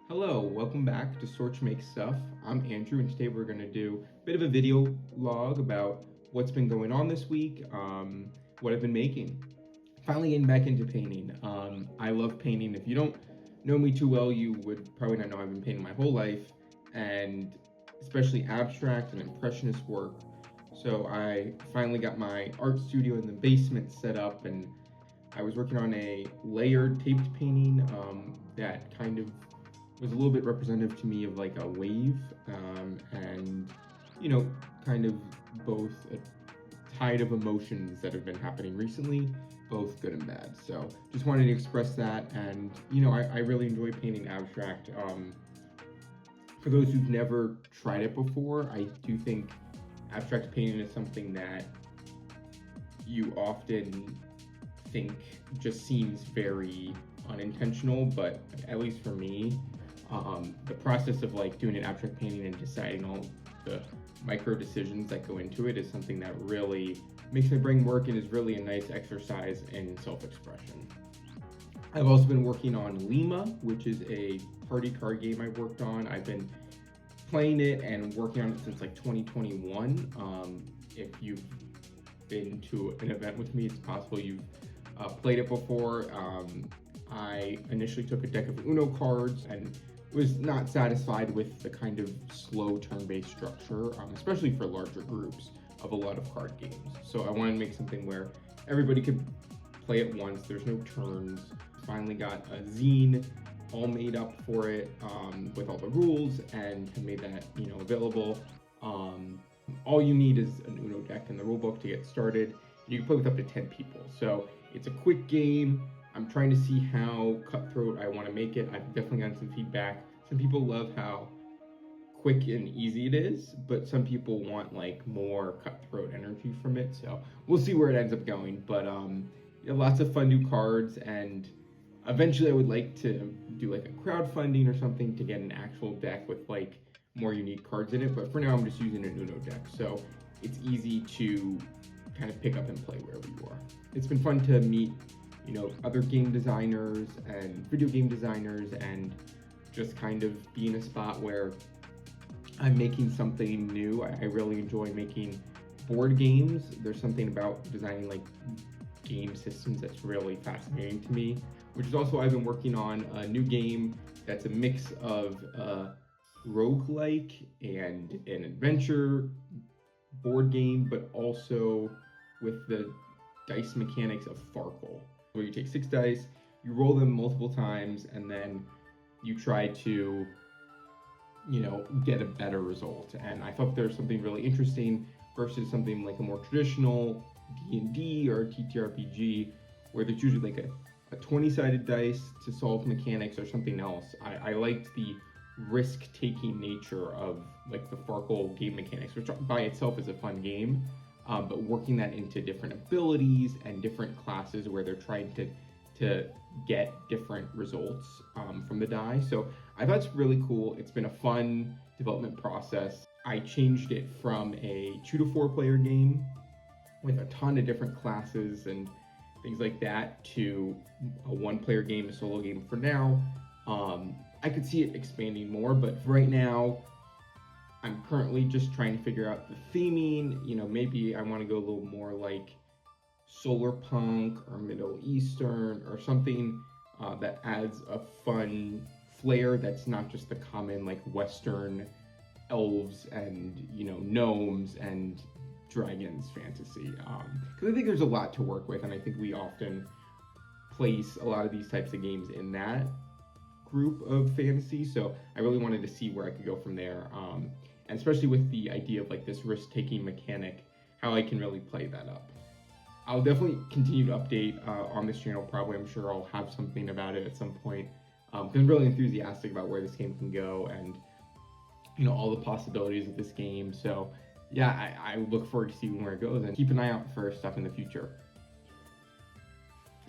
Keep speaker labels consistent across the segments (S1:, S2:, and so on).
S1: Hello, welcome back to Sorch Make Stuff. I'm Andrew, and today we're going to do a bit of a video log about what's been going on this week, what I've been making. Finally getting back into painting. I love painting. If you don't know me too well, you would probably not know I've been painting my whole life, and especially abstract and impressionist work. So I finally got my art studio in the basement set up, and I was working on a layered taped painting that kind of was a little bit representative to me of like a wave, and kind of both a tide of emotions that have been happening recently, both good and bad. So just wanted to express that, and I really enjoy painting abstract. For those who've never tried it before, I do think abstract painting is something that you often think just seems very unintentional, but at least for me, the process of like doing an abstract painting and deciding all the micro decisions that go into it is something that really makes my brain work and is really a nice exercise in self-expression. I've also been working on LIMA, which is a party card game I worked on. I've been playing it and working on it since like 2021. If you've been to an event with me, it's possible you've played it before. I initially took a deck of Uno cards and was not satisfied with the kind of slow turn-based structure, especially for larger groups of a lot of card games. So I wanted to make something where everybody could play at once, there's no turns. Finally got a zine all made up for it, with all the rules, and have made that available. All you need is an Uno deck and the rulebook to get started. You can play with up to 10 people. So it's a quick game. I'm trying to see how cutthroat I want to make it. I've definitely gotten some feedback. Some people love how quick and easy it is, but some people want like more cutthroat energy from it. So we'll see where it ends up going. But lots of fun new cards, and eventually I would like to do like a crowdfunding or something to get an actual deck with like more unique cards in it. But for now, I'm just using an Uno deck, so it's easy to kind of pick up and play wherever you are. It's been fun to meet other game designers and video game designers, and just kind of be in a spot where I'm making something new. I really enjoy making board games. There's something about designing like game systems that's really fascinating to me, which is also I've been working on a new game that's a mix of roguelike and an adventure board game, but also with the dice mechanics of Farkle, where you take 6 dice, you roll them multiple times, and then you try to, get a better result. And I thought there's something really interesting versus something like a more traditional D&D or TTRPG, where there's usually like a 20-sided dice to solve mechanics or something else. I liked the risk-taking nature of like the Farkle game mechanics, which by itself is a fun game. But working that into different abilities and different classes where they're trying to get different results from the die. So I thought it's really cool. It's been a fun development process. I changed it from a 2 to 4 player game with a ton of different classes and things like that to a 1 player game, a solo game for now. I could see it expanding more, but for right now, I'm currently just trying to figure out the theming. Maybe I want to go a little more like solar punk or Middle Eastern or something that adds a fun flair that's not just the common like Western elves and gnomes and dragons fantasy. Because I think there's a lot to work with, and I think we often place a lot of these types of games in that group of fantasy. So I really wanted to see where I could go from there. And especially with the idea of like this risk-taking mechanic, how I can really play that up. I'll definitely continue to update on this channel. Probably, I'm sure I'll have something about it at some point. Because I'm really enthusiastic about where this game can go, and all the possibilities of this game. So yeah, I look forward to seeing where it goes, and keep an eye out for stuff in the future.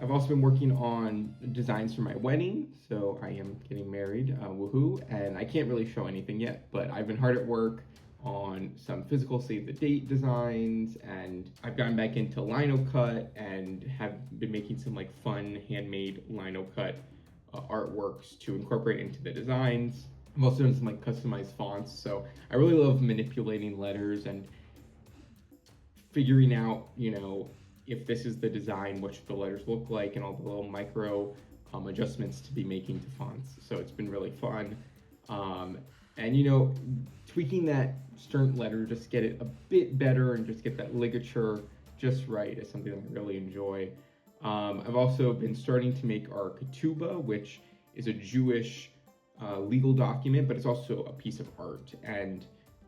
S1: I've also been working on designs for my wedding, so I am getting married, woohoo, and I can't really show anything yet, but I've been hard at work on some physical save the date designs, and I've gotten back into Linocut and have been making some like fun handmade Linocut artworks to incorporate into the designs. I've also done some like customized fonts, so I really love manipulating letters and figuring out, you know, if this is the design, what should the letters look like, and all the little micro adjustments to be making to fonts. So it's been really fun. And you know, tweaking that stern letter, just get it a bit better and just get that ligature just right is something that I really enjoy. I've also been starting to make our ketubah, which is a Jewish legal document, but it's also a piece of art. And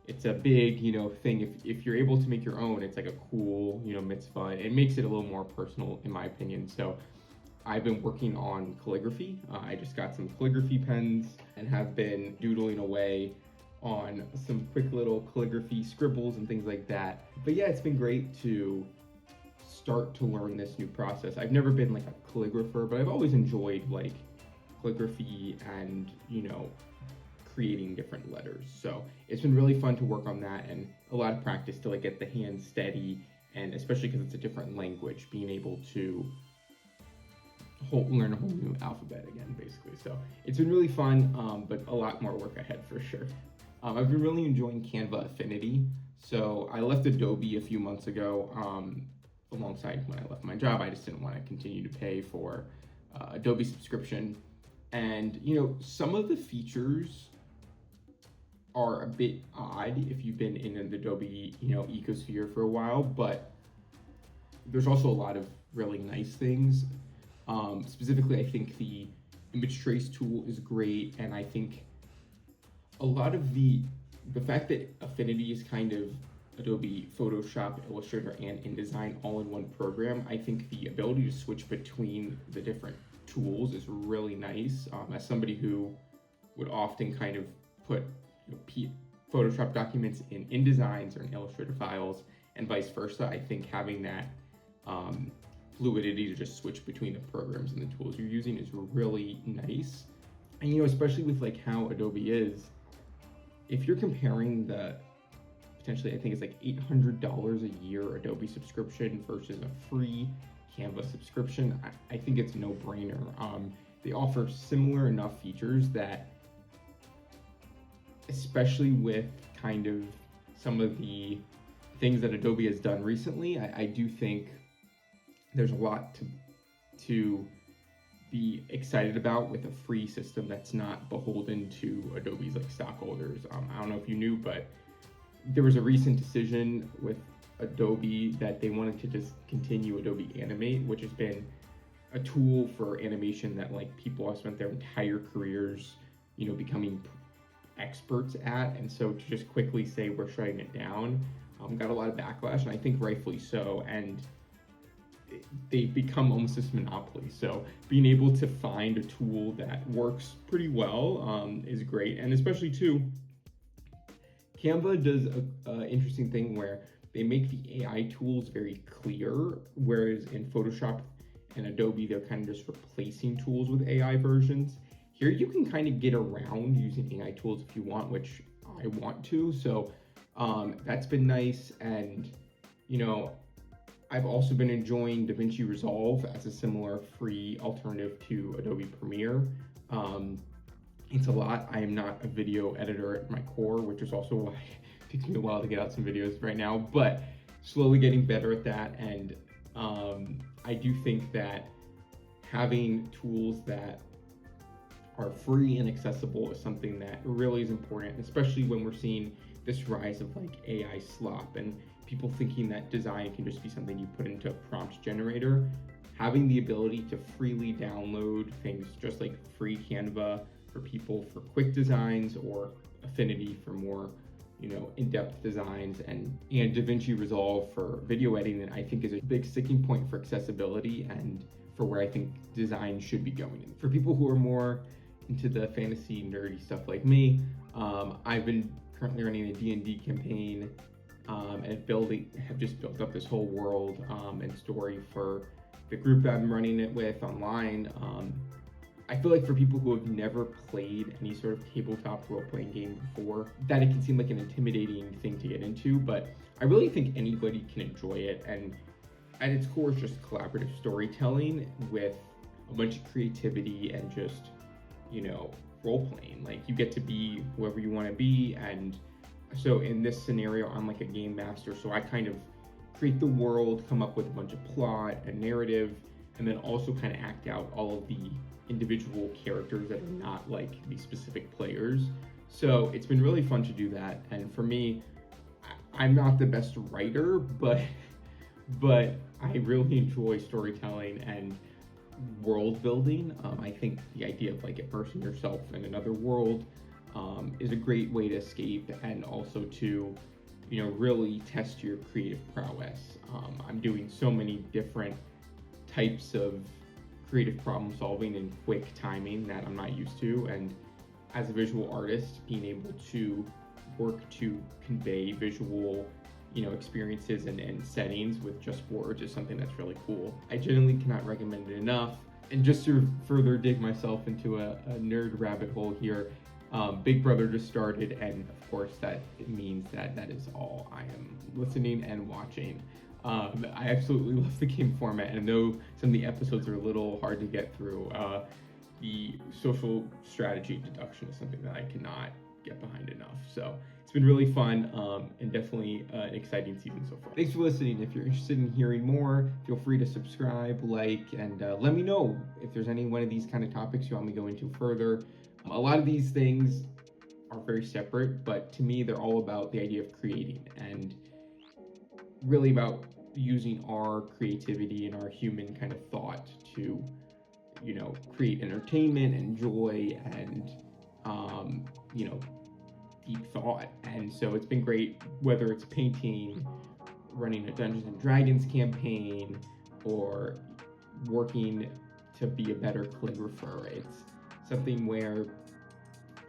S1: it's a big, you know, thing. If you're able to make your own, it's like a cool, you know, mitzvah. It makes it a little more personal, in my opinion. So I've been working on calligraphy. I just got some calligraphy pens and have been doodling away on some quick little calligraphy scribbles and things like that. But yeah, it's been great to start to learn this new process. I've never been like a calligrapher, but I've always enjoyed like calligraphy and, you know, creating different letters. So it's been really fun to work on that, and a lot of practice to like get the hand steady, and especially because it's a different language, being able to learn a whole new alphabet again, basically. So it's been really fun, but a lot more work ahead for sure. I've been really enjoying Canva Affinity. So I left Adobe a few months ago, alongside when I left my job. I just didn't want to continue to pay for Adobe subscription. And, you know, some of the features are a bit odd if you've been in an Adobe, you know, ecosphere for a while, but there's also a lot of really nice things. Specifically, I think the image trace tool is great, and I think a lot of the fact that Affinity is kind of Adobe Photoshop, Illustrator, and InDesign all in one program, I think the ability to switch between the different tools is really nice. As somebody who would often kind of put, you know, Photoshop documents in InDesigns or in Illustrator files and vice versa, I think having that fluidity to just switch between the programs and the tools you're using is really nice. And, you know, especially with like how Adobe is, if you're comparing the potentially, I think it's like $800 a year Adobe subscription versus a free Canva subscription, I think it's a no-brainer. They offer similar enough features that, especially with kind of some of the things that Adobe has done recently, I do think there's a lot to be excited about with a free system that's not beholden to Adobe's like stockholders. I don't know if you knew, but there was a recent decision with Adobe that they wanted to just continue Adobe Animate, which has been a tool for animation that like people have spent their entire careers, you know, becoming experts at. And so to just quickly say we're shutting it down got a lot of backlash, and I think rightfully so. And they've become almost this monopoly. So being able to find a tool that works pretty well is great. And especially too, Canva does an interesting thing where they make the AI tools very clear, whereas in Photoshop and Adobe, they're kind of just replacing tools with AI versions. Here you can kind of get around using AI tools if you want, which I want to. So that's been nice. And, you know, I've also been enjoying DaVinci Resolve as a similar free alternative to Adobe Premiere. It's a lot. I am not a video editor at my core, which is also why it takes me a while to get out some videos right now, but slowly getting better at that. And I do think that having tools that are free and accessible is something that really is important, especially when we're seeing this rise of like AI slop and people thinking that design can just be something you put into a prompt generator. Having the ability to freely download things just like free Canva for people for quick designs, or Affinity for more, you know, in-depth designs, and DaVinci Resolve for video editing, I think is a big sticking point for accessibility and for where I think design should be going. For people who are more into the fantasy nerdy stuff like me, I've been currently running a D&D campaign and have just built up this whole world and story for the group that I'm running it with online. I feel like for people who have never played any sort of tabletop role-playing game before, that it can seem like an intimidating thing to get into, but I really think anybody can enjoy it. And at its core, it's just collaborative storytelling with a bunch of creativity and just, you know, role playing. Like, you get to be whoever you want to be. And so in this scenario, I'm like a game master, so I kind of create the world, come up with a bunch of plot and narrative, and then also kind of act out all of the individual characters that are not like the specific players. So it's been really fun to do that. And for me, I'm not the best writer, but I really enjoy storytelling and world building. I think the idea of like immersing yourself in another world is a great way to escape, and also to, you know, really test your creative prowess. I'm doing so many different types of creative problem solving and quick timing that I'm not used to, and as a visual artist, being able to work to convey visual, you know, experiences and settings with just words is something that's really cool. I genuinely cannot recommend it enough. And just to further dig myself into a nerd rabbit hole here, Big Brother just started, and of course that means that is all I am listening and watching. I absolutely love the game format, and though some of the episodes are a little hard to get through, the social strategy deduction is something that I cannot get behind enough. So it's been really fun, and definitely an exciting season so far. Thanks for listening. If you're interested in hearing more, feel free to subscribe, like, and let me know if there's any one of these kind of topics you want me to go into further. A lot of these things are very separate, but to me, they're all about the idea of creating, and really about using our creativity and our human kind of thought to, you know, create entertainment and joy and, you know, deep thought. And so it's been great, whether it's painting, running a Dungeons and Dragons campaign, or working to be a better calligrapher. It's something where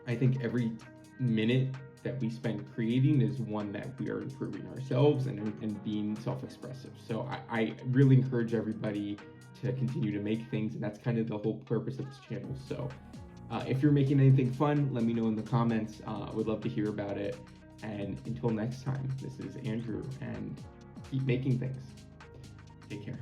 S1: I think every minute that we spend creating is one that we are improving ourselves and being self-expressive. So I really encourage everybody to continue to make things, and that's kind of the whole purpose of this channel. So if you're making anything fun, let me know in the comments. I would love to hear about it. And until next time, this is Andrew, and keep making things. Take care.